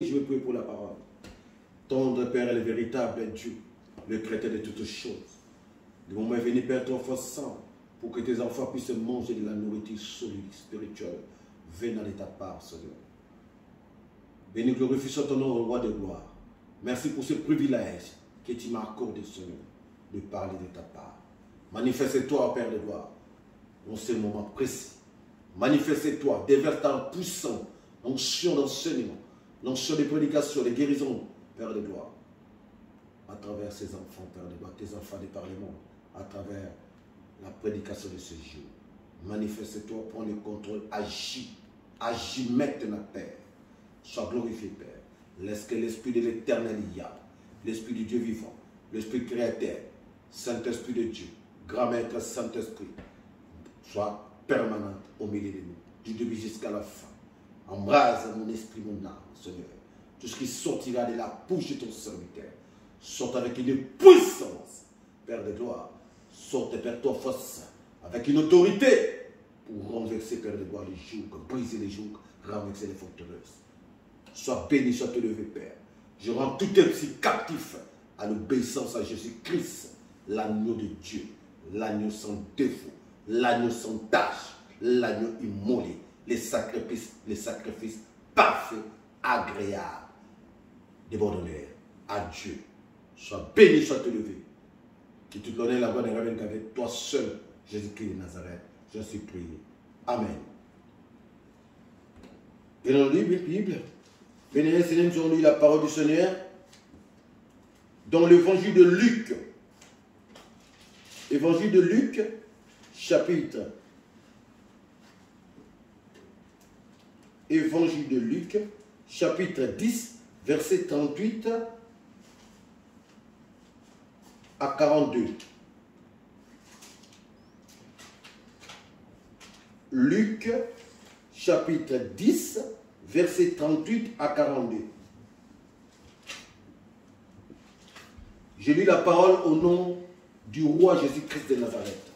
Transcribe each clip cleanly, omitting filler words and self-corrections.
Je vais prier pour la parole. Ton Père est le véritable Dieu, le créateur de toutes choses. Le moment est venu, Père, ton fort sang, pour que tes enfants puissent manger de la nourriture solide, spirituelle, venant de ta part, Seigneur. Béni, glorifie sur ton nom, roi de gloire. Merci pour ce privilège que tu m'as accordé, Seigneur, de parler de ta part. Manifeste-toi, Père de gloire, dans ce moment précis. Manifeste-toi, déverse ta puissance, l'onction d'enseignement, l'onction de prédication, de guérison, Père de gloire, à travers ces enfants, Père de gloire, tes enfants de par le monde, à travers la prédication de ce jour. Manifeste-toi, prends le contrôle, agis maintenant, Père. Sois glorifié, Père. Laisse que l'Esprit de l'Éternel y a, l'Esprit du Dieu vivant, l'Esprit créateur, Saint-Esprit de Dieu, grand maître Saint-Esprit, soit permanente au milieu de nous, du début jusqu'à la fin. Embrase mon esprit, mon âme, Seigneur. Tout ce qui sortira de la bouche de ton serviteur, sorte avec une puissance, Père de gloire, sorte, Père, ton force, avec une autorité, pour renverser, Père de gloire, les jougs, briser les jougs, renverser les forteresses. Sois béni, sois élevé, Père. Je rends tout ainsi captif à l'obéissance à Jésus-Christ, l'agneau de Dieu, l'agneau sans défaut, l'agneau sans tache, l'agneau immolé, les sacrifices parfaits, agréables, débord d'honneur à Dieu. Sois béni, sois élevé. Que toute l'honneur et la gloire ne reviennent qu'avec toi seul, Jésus-Christ de Nazareth. Je suis prié. Amen. Et dans le Bible, béni Seigneur, nous avons lu la parole du Seigneur dans l'évangile de Luc. Évangile de Luc, chapitre. Évangile de Luc, chapitre 10, verset 38 à 42. Luc, chapitre 10, verset 38 à 42. Je lis la parole au nom du roi Jésus-Christ de Nazareth.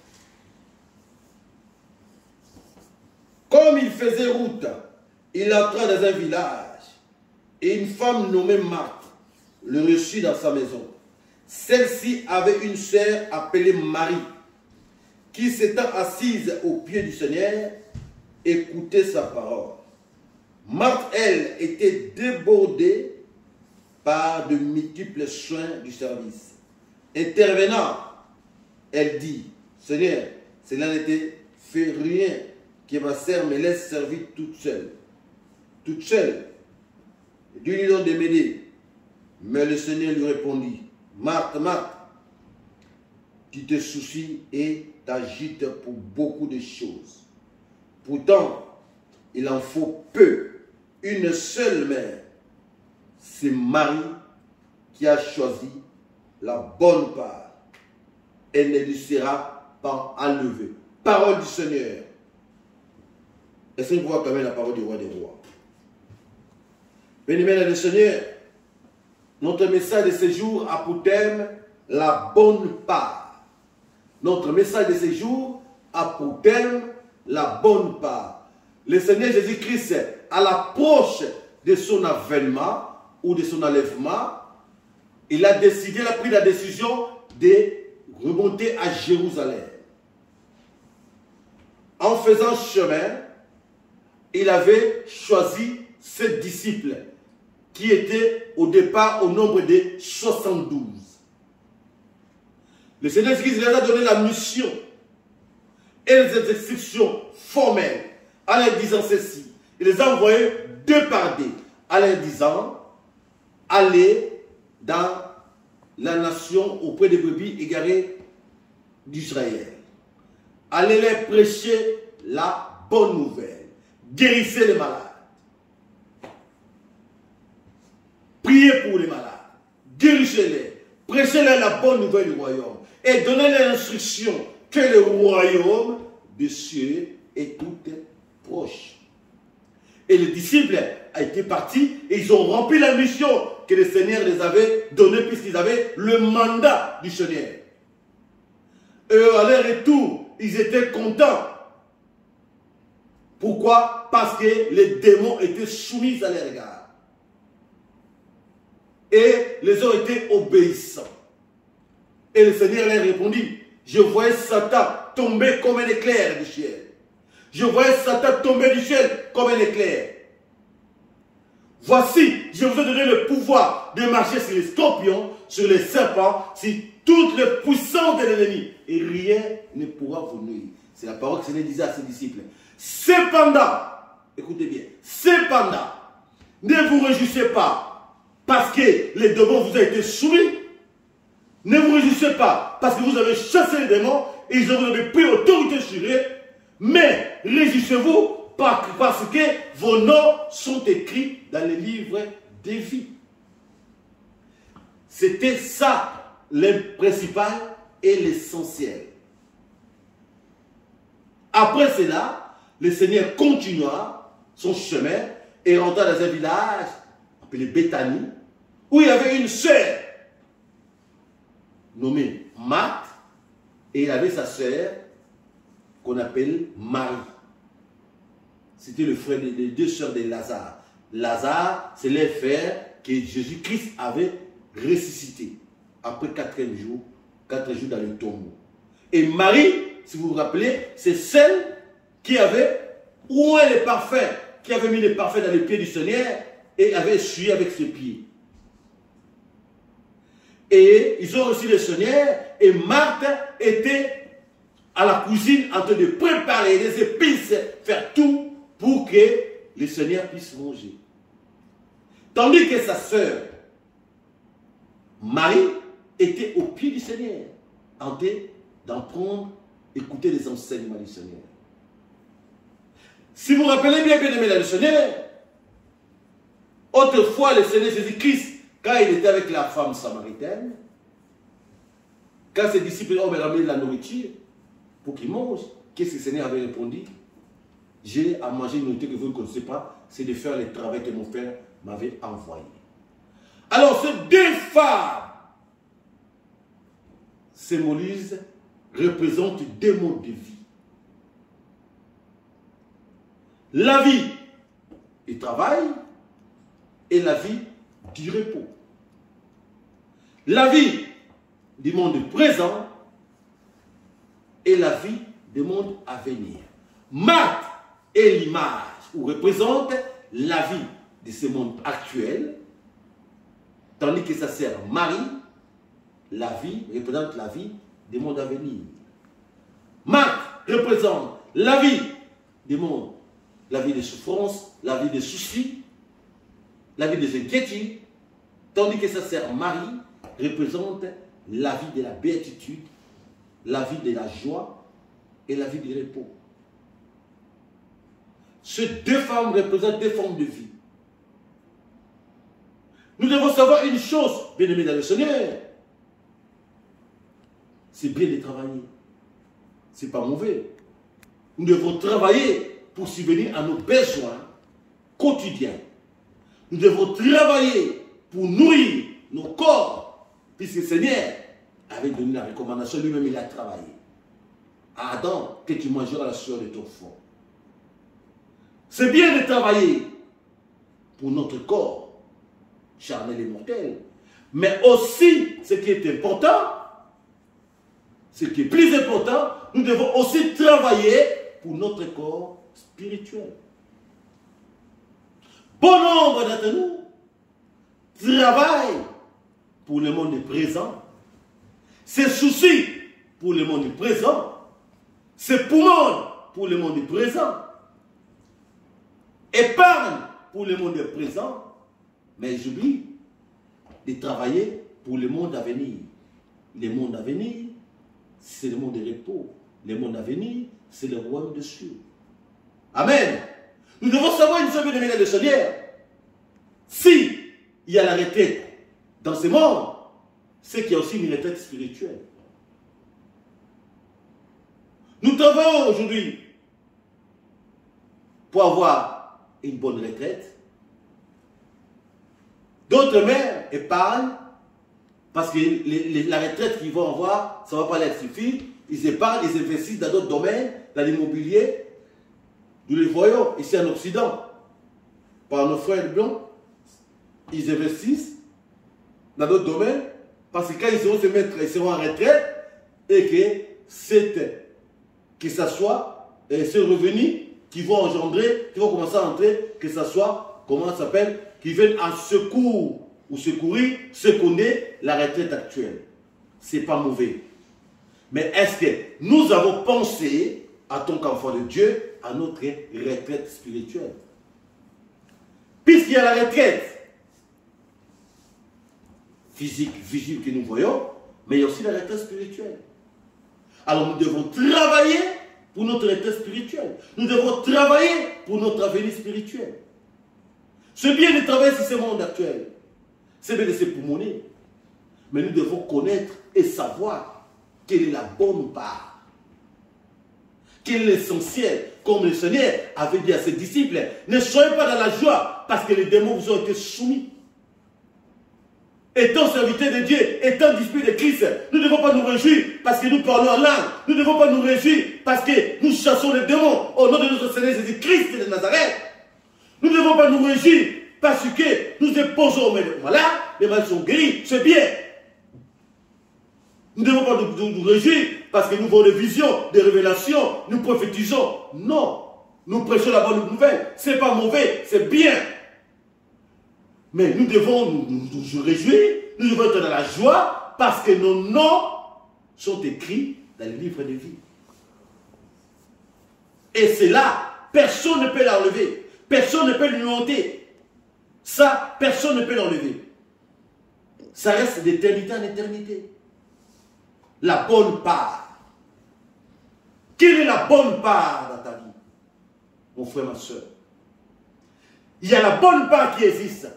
Comme il faisait route, il entra dans un village et une femme nommée Marthe le reçut dans sa maison. Celle-ci avait une sœur appelée Marie qui s'étant assise aux pieds du Seigneur écoutait sa parole. Marthe, elle, était débordée par de multiples soins du service. Intervenant, elle dit, Seigneur, cela n'était fait rien que ma sœur me laisse servir toute seule. Toute seule. Dieu lui donne de m'aider. Mais le Seigneur lui répondit, Marthe, Marthe, tu te soucies et t'agites pour beaucoup de choses. Pourtant, il en faut peu. Une seule mère, c'est Marie qui a choisi la bonne part. Elle ne lui sera pas enlevée. Parole du Seigneur. Est-ce qu'on voit quand même la parole du roi des rois? Béni le Seigneur, notre message de ce jour a pour thème la bonne part. Notre message de ce jour a pour thème la bonne part. Le Seigneur Jésus-Christ, à l'approche de son avènement ou de son enlèvement, il a pris la décision de remonter à Jérusalem. En faisant chemin, il avait choisi ses disciples qui étaient au départ au nombre de 72. Le Seigneur Jésus leur a donné la mission et les instructions formelles en leur disant ceci. Il les a envoyés deux par deux en leur disant allez dans la nation auprès des brebis égarées d'Israël. Allez leur prêcher la bonne nouvelle. Guérissez les malades. Priez pour les malades. Guérissez-les. Prêchez-leur la bonne nouvelle du royaume. Et donnez-leur l'instruction que le royaume des cieux est tout proche. Et les disciples ont été partis et ils ont rempli la mission que le Seigneur les avait donnée puisqu'ils avaient le mandat du Seigneur. Et à leur retour, ils étaient contents. Pourquoi? Parce que les démons étaient soumis à leur égard. et les ont été obéissants. Et le Seigneur leur répondit, je voyais Satan tomber comme un éclair du ciel. Je voyais Satan tomber du ciel comme un éclair. Voici, je vous ai donné le pouvoir de marcher sur les scorpions, sur les serpents, sur toutes les puissances de l'ennemi. Et rien ne pourra vous nuire. C'est la parole que le Seigneur disait à ses disciples. Cependant, écoutez bien, cependant, ne vous réjouissez pas parce que les démons vous ont été soumis. Ne vous réjouissez pas parce que vous avez chassé les démons et ils vous avez pris autorité sur eux. Mais réjouissez-vous parce que vos noms sont écrits dans les livres des vies. C'était ça le principal et l'essentiel. Après cela, le Seigneur continua son chemin et rentra dans un village appelé Béthanie, où il y avait une sœur nommée Marthe, et il avait sa sœur qu'on appelle Marie. C'était le frère des deux sœurs de Lazare. Lazare, c'est le frère que Jésus-Christ avait ressuscité après 4 jours dans le tombeau. Et Marie, si vous vous rappelez, c'est celle qui avait oué les parfums, qui avait mis les parfums dans les pieds du Seigneur et avait essuyé avec ses pieds. Et ils ont reçu le Seigneur et Marthe était à la cuisine en train de préparer les épices, faire tout pour que le Seigneur puisse manger. Tandis que sa sœur, Marie, était au pied du Seigneur, en train d'en prendre, écouter les enseignements du Seigneur. Si vous vous rappelez bien, bien aimé dans le Seigneur, autrefois le Seigneur Jésus-Christ, quand il était avec la femme samaritaine, quand ses disciples ont ramené de la nourriture pour qu'ils mangent, qu'est-ce que le Seigneur avait répondu? J'ai à manger une nourriture que vous ne connaissez pas, c'est de faire le travail que mon frère m'avait envoyé. Alors, ces deux femmes symbolisent, représentent deux modes de vie. La vie du travail et la vie du repos. La vie du monde présent et la vie du monde à venir. Marthe est l'image ou représente la vie de ce monde actuel, tandis que sa sœur Marie, la vie représente la vie du monde à venir. Marthe représente la vie du monde, la vie des souffrances, la vie des soucis, la vie des inquiétudes, tandis que sa sœur Marie représente la vie de la béatitude, la vie de la joie et la vie du repos. Ces deux femmes représentent deux formes de vie. Nous devons savoir une chose, bien-aimés dans le Seigneur. C'est bien de travailler. Ce n'est pas mauvais. Nous devons travailler pour subvenir à nos besoins quotidiens. Nous devons travailler pour nourrir nos corps, puisque le Seigneur avait donné la recommandation, lui-même il a travaillé. Adam, que tu mangeras la sueur de ton front. C'est bien de travailler pour notre corps, charnel et mortel, mais aussi, ce qui est important, ce qui est plus important, nous devons aussi travailler pour notre corps spirituel. Bon nombre d'entre nous travaillent pour le monde présent, se soucient pour le monde présent, se poumonnent pour le monde présent, épargnent pour le monde présent, mais j'oublie de travailler pour le monde à venir. Le monde à venir, c'est le monde de repos. Le monde à venir, c'est le royaume de cieux. Amen. Nous devons savoir une chose, bien aimée de Seigneur. Si il y a la retraite dans ce monde, c'est qu'il y a aussi une retraite spirituelle. Nous travaillons aujourd'hui pour avoir une bonne retraite. D'autres mères épargnent parce que la retraite qu'ils vont avoir, ça ne va pas leur suffire. Ils épargnent, ils investissent dans d'autres domaines, dans l'immobilier. Nous les voyons ici en Occident, par nos frères blancs. Ils investissent dans d'autres domaines, parce que quand ils seront se mettre, ils seront en retraite, et que ça soit ce revenu qui vont engendrer, qui vont commencer à entrer, que ça soit, comment ça s'appelle, qui viennent en secours ou secourir, seconder la retraite actuelle. C'est pas mauvais. Mais est-ce que nous avons pensé, en tant qu'enfants de Dieu, à notre retraite spirituelle? Puisqu'il y a la retraite physique, visible que nous voyons, mais il y a aussi la retraite spirituelle. Alors nous devons travailler pour notre retraite spirituelle. Nous devons travailler pour notre avenir spirituel. C'est bien de travailler sur ce monde actuel. C'est bien de se poumonner. Mais nous devons connaître et savoir quelle est la bonne part. Quel est l'essentiel. Comme le Seigneur avait dit à ses disciples, ne soyez pas dans la joie parce que les démons vous ont été soumis. Étant serviteurs de Dieu, étant disciples de Christ, nous ne devons pas nous réjouir parce que nous parlons en langue. Nous ne devons pas nous réjouir parce que nous chassons les démons au nom de notre Seigneur Jésus-Christ de Nazareth. Nous ne devons pas nous réjouir parce que nous déposons les malades, les malades sont guéris, c'est bien. Nous ne devons pas nous réjouir parce que nous avons des visions, des révélations, nous prophétisons. Non, nous prêchons la bonne nouvelle. Ce n'est pas mauvais, c'est bien. Mais nous devons nous réjouir, nous devons être dans la joie parce que nos noms sont écrits dans le livre de vie. Et c'est là, personne ne peut l'enlever. Personne ne peut lui monter. Ça, personne ne peut l'enlever. Ça reste d'éternité en éternité. La bonne part. Quelle est la bonne part dans ta vie, mon frère, ma soeur? Il y a la bonne part qui existe.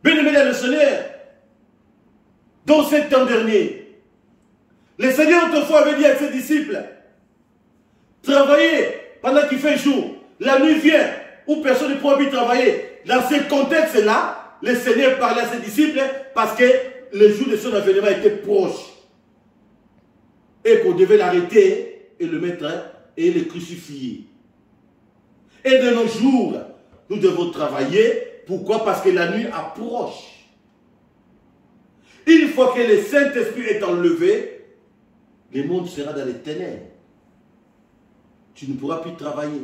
Bien-aimé dans le Seigneur, dans ce temps dernier, le Seigneur autrefois avait dit à ses disciples, travaillez pendant qu'il fait jour, la nuit vient, où personne ne pourra plus travailler. Dans ce contexte-là, le Seigneur parlait à ses disciples parce que le jour de son avènement était proche. Et qu'on devait l'arrêter et le mettre et le crucifier. Et de nos jours, nous devons travailler. Pourquoi? Parce que la nuit approche. Une fois que le Saint-Esprit est enlevé, le monde sera dans les ténèbres. Tu ne pourras plus travailler.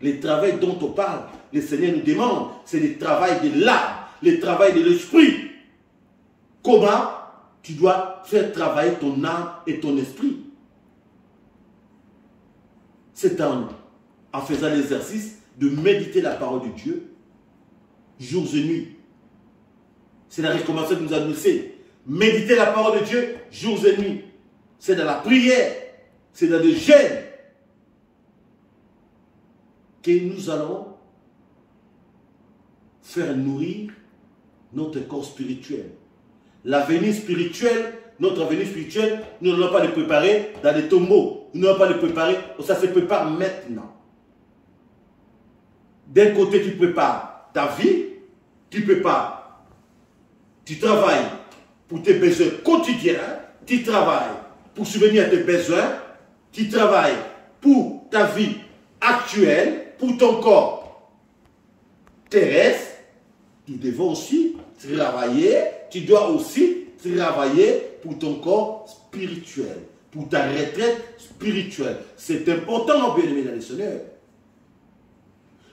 Le travail dont on parle, le Seigneur nous demande, c'est le travail de l'âme, le travail de l'esprit. Comment tu dois faire travailler ton âme et ton esprit? C'est en faisant l'exercice de méditer la parole de Dieu, jours et nuits. C'est la recommandation que nous annonçait. Méditer la parole de Dieu, jours et nuits. C'est dans la prière, c'est dans le jeûne que nous allons faire nourrir notre corps spirituel. L'avenir spirituel, notre avenir spirituel, nous n'allons pas le préparer dans les tombeaux. Nous n'allons pas le préparer, ça se prépare maintenant. D'un côté, tu prépares ta vie, tu prépares, tu travailles pour tes besoins quotidiens, tu travailles pour subvenir à tes besoins, tu travailles pour ta vie actuelle, pour ton corps terrestre. Tu devons aussi travailler, tu dois aussi travailler pour ton corps spirituel, pour ta retraite spirituelle. C'est important, bien aimé dans le Seigneur.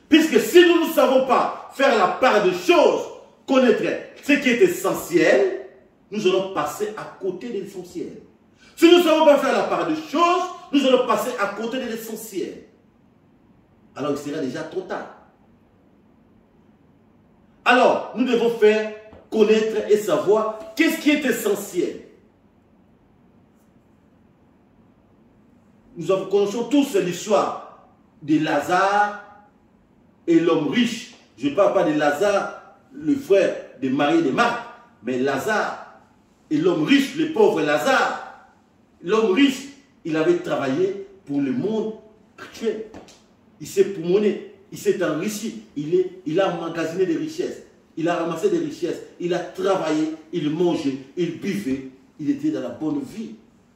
Puisque si nous ne savons pas faire la part des choses, connaître ce qui est essentiel, nous allons passer à côté de l'essentiel. Si nous ne savons pas faire la part des choses, nous allons passer à côté de l'essentiel. Alors il sera déjà trop tard. Alors, nous devons faire connaître et savoir qu'est-ce qui est essentiel. Nous connaissons tous l'histoire de Lazare et l'homme riche. Je ne parle pas de Lazare, le frère de Marie et de Marthe, mais Lazare et l'homme riche, le pauvre Lazare. L'homme riche, il avait travaillé pour le monde actuel. Il s'est poumonné. Il s'est enrichi, il a emmagasiné des richesses, il a ramassé des richesses, il a travaillé, il mangeait, il buvait, il était dans la bonne vie.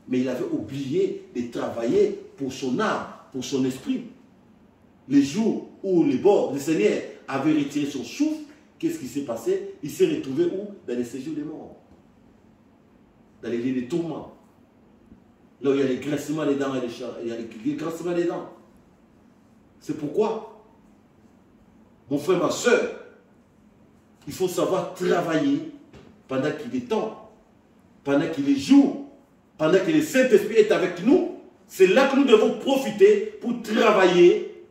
Mais il avait oublié de travailler pour son âme, pour son esprit. Les jours où le Seigneur avait retiré son souffle, Qu'est-ce qui s'est passé? Il s'est retrouvé où? Dans les séjours des morts. Dans les lits des tourments. Là où il y a les grincements des dents et les chats. Il y a les grincements des dents. C'est pourquoi, mon frère, ma soeur, il faut savoir travailler pendant qu'il est temps, pendant qu'il est jour, pendant que le Saint-Esprit est avec nous. C'est là que nous devons profiter pour travailler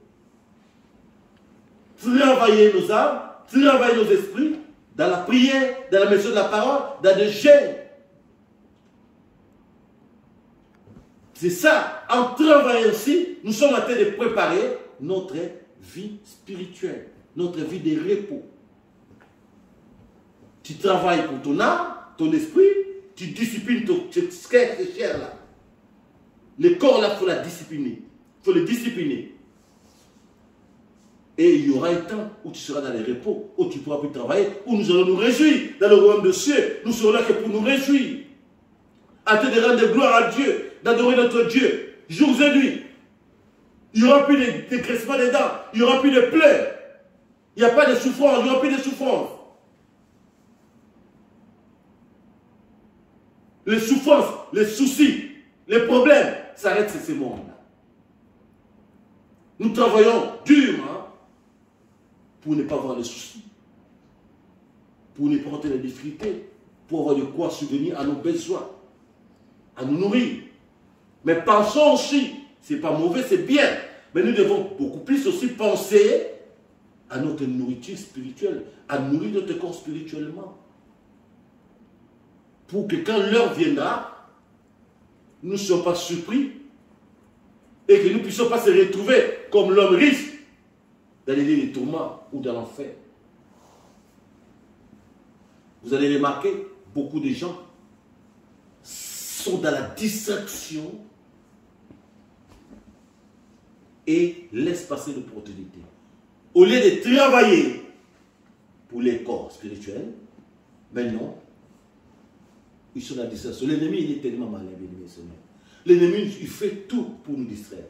nos âmes, travailler nos esprits, dans la prière, dans la mission de la parole, dans le jeûne. C'est ça, en travaillant aussi, nous sommes en train de préparer notre vie spirituelle, notre vie de repos. Tu travailles pour ton âme, ton esprit, tu disciplines ce qui est cher là. Le corps là, il faut la discipliner. Il faut le discipliner. Et il y aura un temps où tu seras dans les repos, où tu pourras plus travailler, où nous allons nous réjouir dans le royaume de cieux. Nous serons là que pour nous réjouir. En train de rendre gloire à Dieu, d'adorer notre Dieu, jours et nuits. Il n'y aura plus de dégraissement des dents, il n'y aura plus de pleurs. Il n'y a pas de souffrance, il n'y aura plus de souffrance. Les souffrances, les soucis, les problèmes s'arrêtent sur ce monde-là. Nous travaillons durement pour ne pas avoir de soucis, pour ne pas avoir de difficultés, pour avoir de quoi subvenir à nos besoins, à nous nourrir. Mais pensons aussi, ce n'est pas mauvais, c'est bien, mais nous devons beaucoup plus aussi penser à notre nourriture spirituelle, à nourrir notre corps spirituellement. Pour que quand l'heure viendra, nous ne soyons pas surpris et que nous ne puissions pas se retrouver comme l'homme riche dans les lieux de tourments ou dans l'enfer. Vous allez remarquer, beaucoup de gens sont dans la distraction et laissent passer l'opportunité. Au lieu de travailler pour les corps spirituels, maintenant, ils sont dans la distraction. L'ennemi, il est tellement malin, bien Seigneur. L'ennemi, il fait tout pour nous distraire.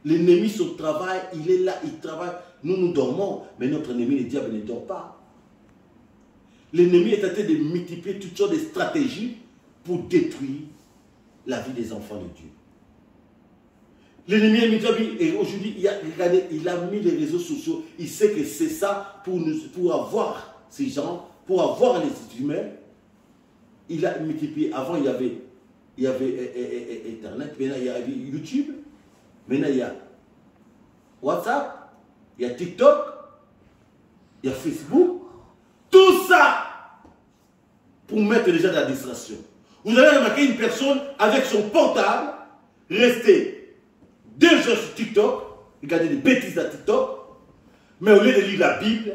L'ennemi, son travail, il est là, il travaille. Nous, nous dormons, mais notre ennemi, le diable, ne dort pas. L'ennemi est en train de multiplier toutes sortes de stratégies pour détruire la vie des enfants de Dieu. L'ennemi est multiplié, et aujourd'hui, il a mis les réseaux sociaux. Il sait que c'est ça pour avoir ces gens, pour avoir les humains. Il a multiplié. Avant, il y avait Internet, maintenant il y avait YouTube, maintenant il y a WhatsApp, il y a TikTok, il y a Facebook. Tout ça pour mettre les gens dans la distraction. Vous avez remarqué une personne avec son portable rester 2 heures sur TikTok, regarder des bêtises à TikTok, mais au lieu de lire la Bible,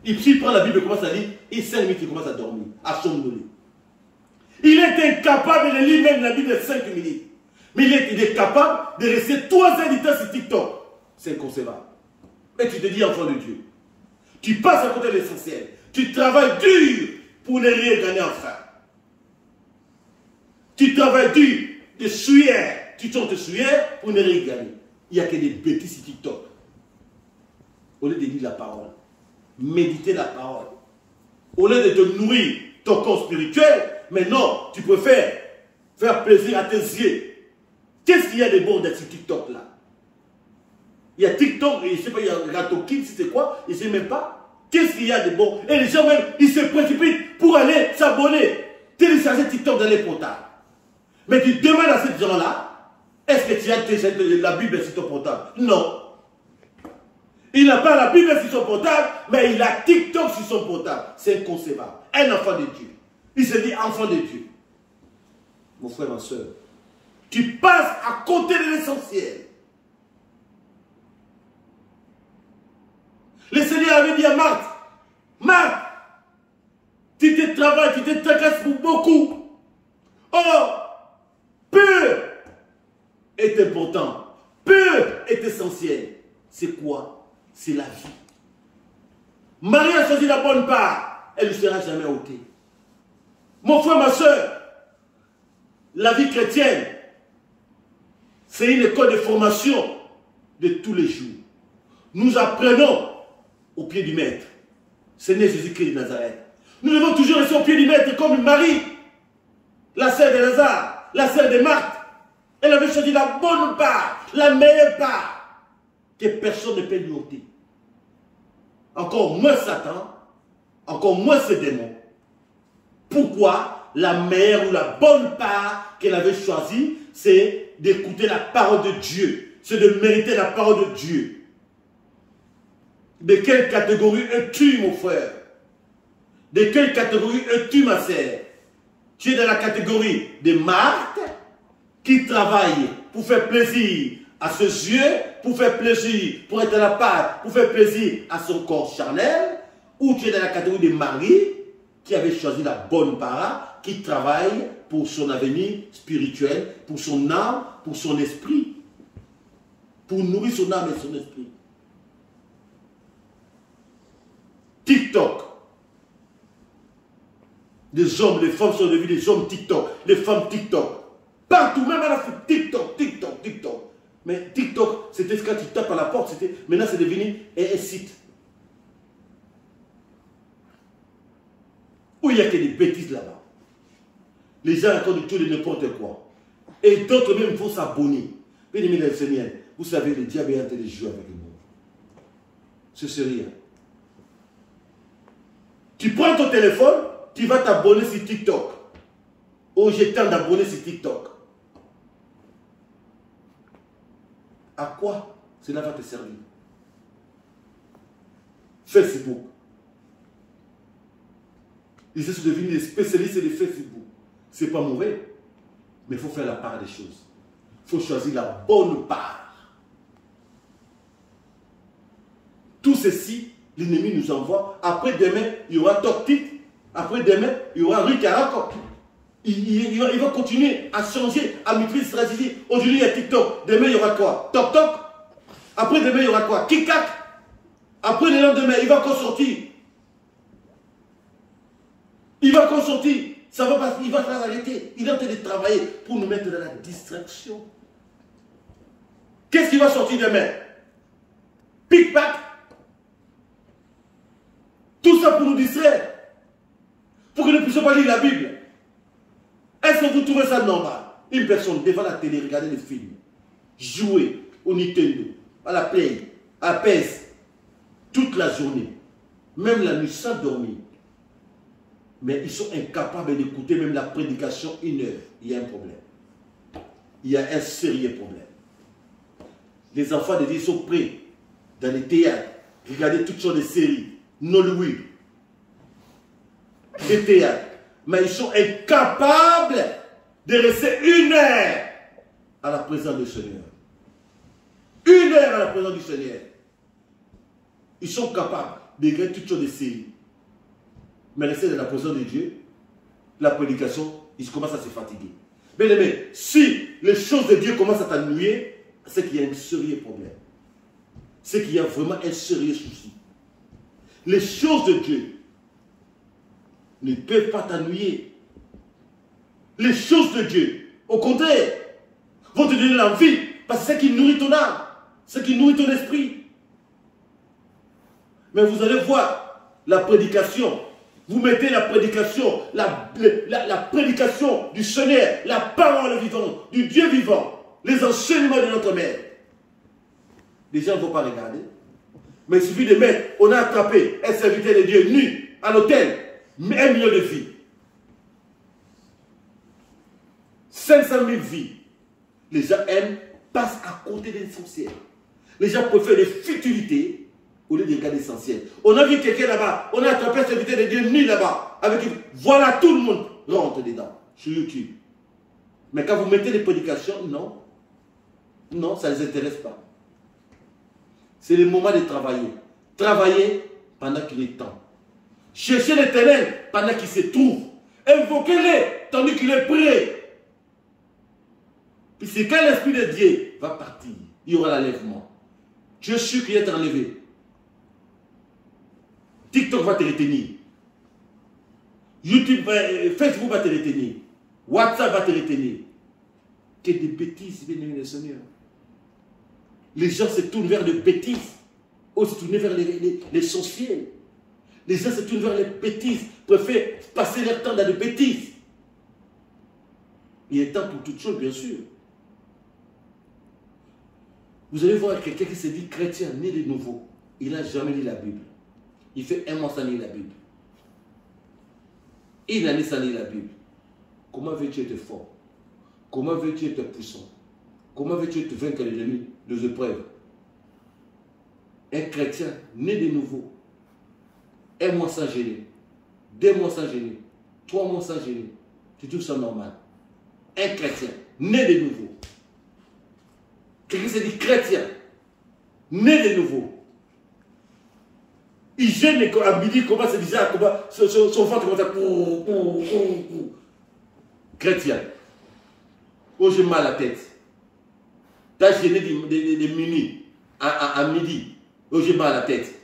il prend la Bible et commence à lire, et 5 minutes il commence à dormir, à somnoler. Il est incapable de lire même la Bible de 5 minutes. Mais il est capable de rester 3 heures de temps sur TikTok. C'est inconcevable. Et tu te dis enfant de Dieu. Tu passes à côté de l'essentiel. Tu travailles dur pour ne rien gagner enfin. Tu travailles dur de sueur. Tu tournes de sueur pour ne rien gagner. Il n'y a que des bêtises sur TikTok. Au lieu de lire la parole, méditer la parole. Au lieu de te nourrir ton corps spirituel, mais non, tu préfères faire plaisir à tes yeux. Qu'est-ce qu'il y a de bon dans ce TikTok là? Il y a TikTok, et je ne sais pas, il y a Rato Kids, c'est quoi? Je ne sais même pas. Qu'est-ce qu'il y a de bon? Et les gens même, ils se précipitent pour aller s'abonner, télécharger TikTok dans les portables. Mais tu demandes à ces gens-là, est-ce que tu as téléchargé la Bible sur ton portable? Non. Il n'a pas la Bible sur son portable, mais il a TikTok sur son portable. C'est inconcevable. Un enfant de Dieu. Il se dit enfant de Dieu. Mon frère, ma soeur, tu passes à côté de l'essentiel. Le Seigneur avait dit à Marthe, Marthe, tu te travailles, tu te tracasses pour beaucoup. Oh, peu est important. Peu est essentiel. C'est quoi? C'est la vie. Marie a choisi la bonne part. Elle ne sera jamais ôtée. Mon frère, ma soeur, la vie chrétienne, c'est une école de formation de tous les jours. Nous apprenons au pied du maître. Seigneur Jésus-Christ de Nazareth. Nous devons toujours rester au pied du maître comme Marie, la sœur de Lazare, la sœur de Marthe. Elle avait choisi la bonne part, la meilleure part, que personne ne peut lui ôter. Encore moins Satan, encore moins ce démon. Pourquoi la meilleure ou la bonne part qu'elle avait choisie, c'est d'écouter la parole de Dieu, c'est de mériter la parole de Dieu. De quelle catégorie es-tu, mon frère? De quelle catégorie es-tu, ma sœur? Tu es dans la catégorie de Marthe, qui travaille pour faire plaisir à ses yeux, pour faire plaisir, pour être à la part, pour faire plaisir à son corps charnel, ou tu es dans la catégorie de Marie, qui avait choisi la bonne part, qui travaille pour son avenir spirituel, pour son âme, pour son esprit, pour nourrir son âme et son esprit. TikTok. Des hommes, les femmes sont devenus des hommes TikTok, les femmes TikTok. Partout, même à la foot, TikTok, TikTok, TikTok. Mais TikTok, c'était quand tu tapes à la porte, maintenant c'est devenu un site. Où il n'y a que des bêtises là-bas. Les gens racontent tout de n'importe quoi. Et d'autres même vont s'abonner. Bien aimé le Seigneur, vous savez, le diable est en train de jouer avec nous. Ce c'est rien. Tu prends ton téléphone, tu vas t'abonner sur TikTok. Oh, j'ai tant d'abonnés sur TikTok. À quoi cela va te servir? Facebook. Ils sont devenus des spécialistes de Facebook. Ce n'est pas mauvais, mais il faut faire la part des choses. Il faut choisir la bonne part. Tout ceci, l'ennemi nous envoie. Après demain, il y aura TokTik. Après demain, il y aura Rikarako. Il va continuer à changer, à maîtriser cette stratégie. Aujourd'hui, il y a TikTok. Demain, il y aura quoi? TokTok. Après demain, il y aura quoi? Kikak. Après le lendemain, il va encore sortir. Il va encore sortir. Ça va pas, il va s'arrêter. Il est en train de travailler pour nous mettre dans la distraction. Qu'est-ce qui va sortir demain? Pic-pac. Tout ça pour nous distraire. Pour que nous ne puissions pas lire la Bible. Est-ce que vous trouvez ça normal? Une personne devant la télé, regarder des films, jouer au Nintendo, à la Play, à la PS, toute la journée, même la nuit sans dormir. Mais ils sont incapables d'écouter même la prédication 1 heure. Il y a un problème. Il y a un sérieux problème. Les enfants de Dieu sont prêts dans les théâtres, regarder toutes sortes de séries, Nollywood, des théâtres. Mais ils sont incapables de rester 1 heure à la présence du Seigneur. 1 heure à la présence du Seigneur. Ils sont capables de regarder toutes sortes de séries. Mais rester dans la présence de Dieu, la prédication, ils commencent à se fatiguer. Bien aimé, si les choses de Dieu commencent à t'ennuyer, c'est qu'il y a un sérieux problème. C'est qu'il y a vraiment un sérieux souci. Les choses de Dieu ne peuvent pas t'ennuyer. Les choses de Dieu, au contraire, vont te donner l'envie, parce que c'est ce qui nourrit ton âme, c'est ce qui nourrit ton esprit. Mais vous allez voir la prédication. Vous mettez la prédication, la prédication du Seigneur, la parole vivante, du Dieu vivant, les enseignements de notre Mère. Les gens ne vont pas regarder. Mais il suffit de mettre, on a attrapé un serviteur de Dieu nu à l'hôtel, 1 million de vies. 500 000 vies. Les gens aiment, passent à côté de l'essentiel. Les gens préfèrent les futilités au lieu de regarder l'essentiel. On a vu quelqu'un là-bas, on a attrapé un serviteur de Dieu nu là-bas. Voilà, tout le monde rentre dedans, sur YouTube. Mais quand vous mettez les prédications, non. Non, ça ne les intéresse pas. C'est le moment de travailler. Travailler pendant qu'il est temps. Cherchez l'Éternel pendant qu'il se trouve. Invoquez-le tandis qu'il est prêt. Puis c'est quand l'Esprit de Dieu va partir, il y aura l'enlèvement. Tu es sûr qu'il est enlevé. TikTok va te retenir. YouTube, Facebook va te retenir. WhatsApp va te retenir. Que des bêtises, bien-aimé le Seigneur. Les gens se tournent vers des bêtises. Ou se tournent vers l'essentiel. Les gens se tournent vers les bêtises, préfèrent passer leur temps dans des bêtises. Il est temps pour toutes choses, bien sûr. Vous allez voir quelqu'un qui se dit chrétien, né de nouveau. Il n'a jamais lu la Bible. Il fait un mois sans lire la Bible. Une année sans lire la Bible. Comment veux-tu être fort? Comment veux-tu être puissant? Comment veux-tu te vaincre l'ennemi des épreuves? Un chrétien né de nouveau. Un mois sans gêner. 2 mois sans gêner. 3 mois sans gêner. Tu trouves ça normal? Un chrétien né de nouveau. Quelqu'un se dit chrétien né de nouveau. Il gêne à midi, comment c'est bizarre, comment son ventre commence à... Chrétien. Oh, j'ai mal à la tête. Tu as gêné de minuit à midi. Oh, j'ai mal à la tête.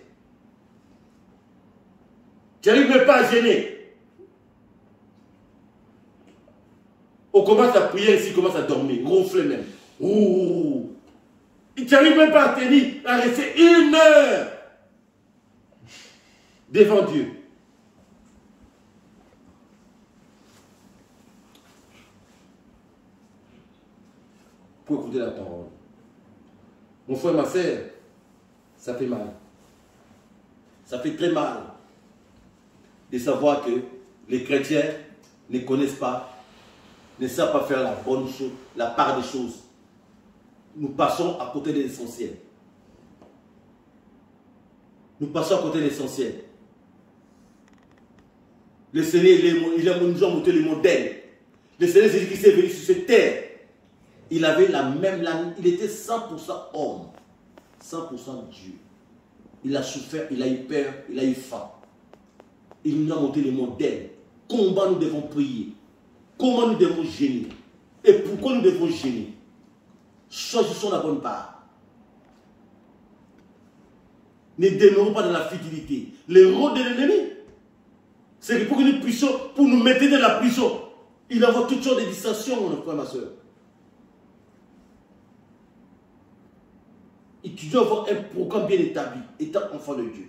Tu n'arrives même pas à gêner. On commence à prier ici, on commence à dormir, ronfler même. Ouh. Tu n'arrives même pas à tenir, à rester 1 heure devant Dieu. Pour écouter la parole. Mon frère, ma soeur, ça fait mal. Ça fait très mal de savoir que les chrétiens ne connaissent pas, ne savent pas faire la bonne chose, la part des choses. Nous passons à côté de l'essentiel. Nous passons à côté de l'essentiel. Le Seigneur, il nous a montré le modèle. Le Seigneur Jésus qui s'est venu sur cette terre. Il avait la même langue. Il était 100% homme. 100% Dieu. Il a souffert, il a eu peur, il a eu faim. Il nous a montré le modèle. Comment nous devons prier. Comment nous devons gêner. Et pourquoi nous devons gêner. Choisissons la bonne part. Ne demeurons pas dans la futilité. Le rôle de l'ennemi, c'est que pour que nous puissions, pour nous mettre dans la prison, il envoie toutes sortes de distractions, mon frère, ma soeur. Et tu dois avoir un programme bien établi, étant enfant de Dieu.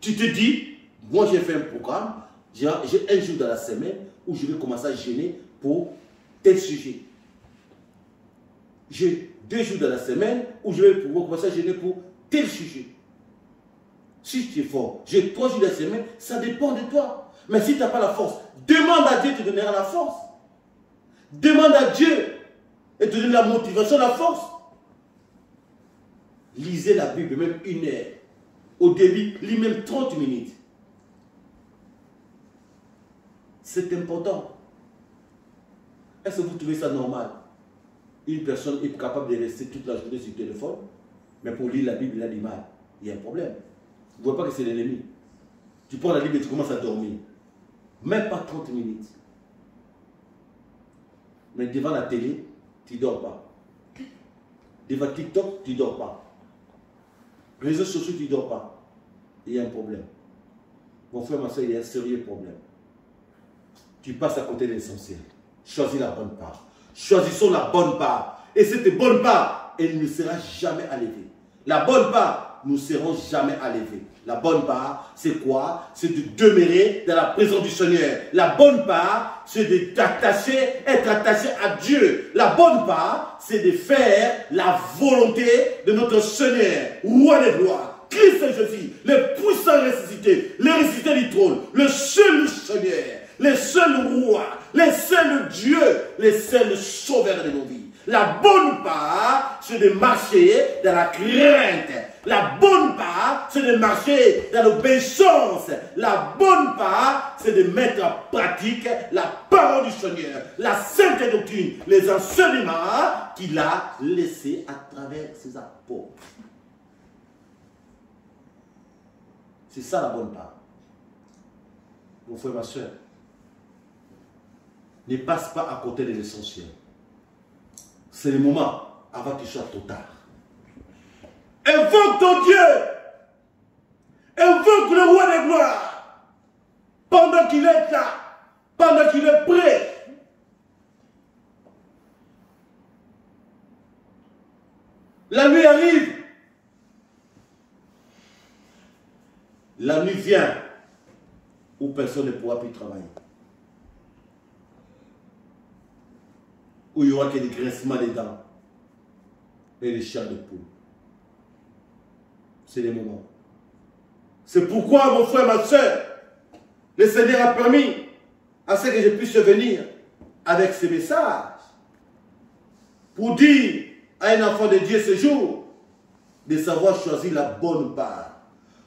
Tu te dis, moi j'ai fait un programme, j'ai un jour dans la semaine où je vais commencer à gêner pour tel sujet. J'ai 2 jours dans la semaine où je vais pouvoir commencer à gêner pour tel sujet. Si tu es fort, j'ai 3 jours dans la semaine, ça dépend de toi. Mais si tu n'as pas la force, demande à Dieu de te donner la force. Demande à Dieu et te donner la motivation, la force. Lisez la Bible, même 1 heure. Au début, lis même 30 minutes. C'est important. Est-ce que vous trouvez ça normal? Une personne est capable de rester toute la journée sur le téléphone, mais pour lire la Bible, il a du mal. Il y a un problème. Vous ne voyez pas que c'est l'ennemi. Tu prends la Bible et tu commences à dormir. Même pas 30 minutes. Mais devant la télé, tu ne dors pas. Devant TikTok, tu ne dors pas. Réseaux sociaux, tu ne dors pas. Il y a un problème. Mon frère, ma soeur, il y a un sérieux problème. Tu passes à côté de l'essentiel. Choisis la bonne part. Choisissons la bonne part. Et cette bonne part, elle ne sera jamais enlevée. La bonne part, nous ne serons jamais enlevés. La bonne part, c'est quoi? C'est de demeurer dans la présence du Seigneur. La bonne part, c'est d'être attaché à Dieu. La bonne part, c'est de faire la volonté de notre Seigneur. Roi des gloires, Christ Jésus, le puissant ressuscité, le ressuscité du trône, le seul Seigneur, le seul roi, le seul Dieu, le seul sauveur de nos vies. La bonne part, c'est de marcher dans la crainte. La bonne part, c'est de marcher dans l'obéissance. La bonne part, c'est de mettre en pratique la parole du Seigneur, la sainte doctrine, les enseignements qu'il a laissés à travers ses apôtres. C'est ça la bonne part. Mon frère, ma soeur, ne passe pas à côté de l'essentiel. C'est le moment avant qu'il soit trop tard. Invoque ton Dieu. Invoque le roi des gloires. Pendant qu'il est là. Pendant qu'il est prêt. La nuit arrive. La nuit vient où personne ne pourra plus travailler. Où il n'y aura que des grincements des dents et des chairs de poule. C'est les moments. C'est pourquoi, mon frère, ma soeur, le Seigneur a permis à ce que je puisse venir avec ces messages pour dire à un enfant de Dieu ce jour de savoir choisir la bonne part.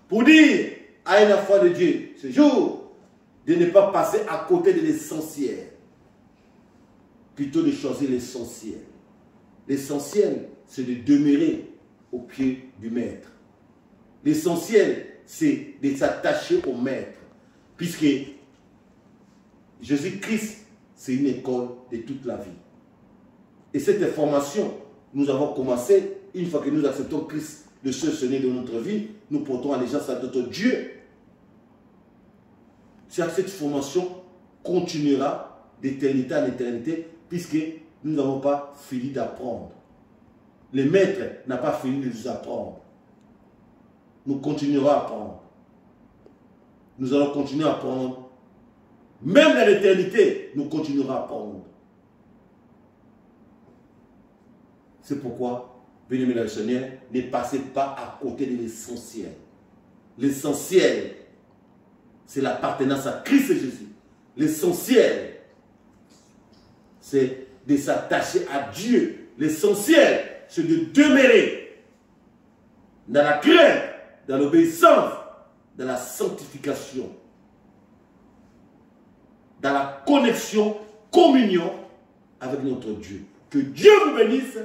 Pour dire à un enfant de Dieu ce jour de ne pas passer à côté de l'essentiel. Plutôt de choisir l'essentiel. L'essentiel, c'est de demeurer au pied du maître. L'essentiel, c'est de s'attacher au maître. Puisque Jésus-Christ, c'est une école de toute la vie. Et cette formation, nous avons commencé, une fois que nous acceptons Christ, le seul Seigneur de notre vie, nous portons allégeance à notre Dieu. Cette formation continuera d'éternité en éternité, puisque nous n'avons pas fini d'apprendre. Le maître n'a pas fini de nous apprendre. Nous continuerons à apprendre. Nous allons continuer à apprendre. Même dans l'éternité, nous continuerons à apprendre. C'est pourquoi, bien-aimés dans le Seigneur, ne passez pas à côté de l'essentiel. L'essentiel, c'est l'appartenance à Christ Jésus. L'essentiel, c'est de s'attacher à Dieu. L'essentiel, c'est de demeurer dans la crainte, dans l'obéissance, dans la sanctification, dans la connexion, communion avec notre Dieu. Que Dieu vous bénisse.